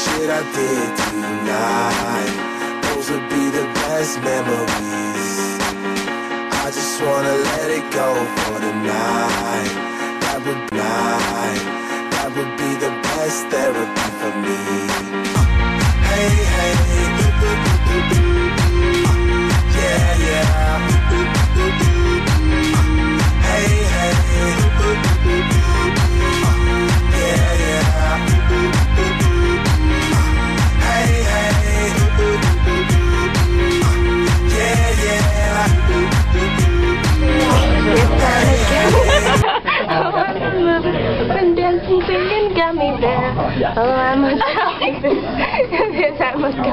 shit I did tonight, those would be the best memories. I just wanna let it go for the night. That would be the best therapy for me. Hey, hey, yeah, yeah. Hey, hey, yeah, yeah. Hey, hey, yeah, yeah. When dancing, singing got me there. Oh, I must have this. Yes, I must go.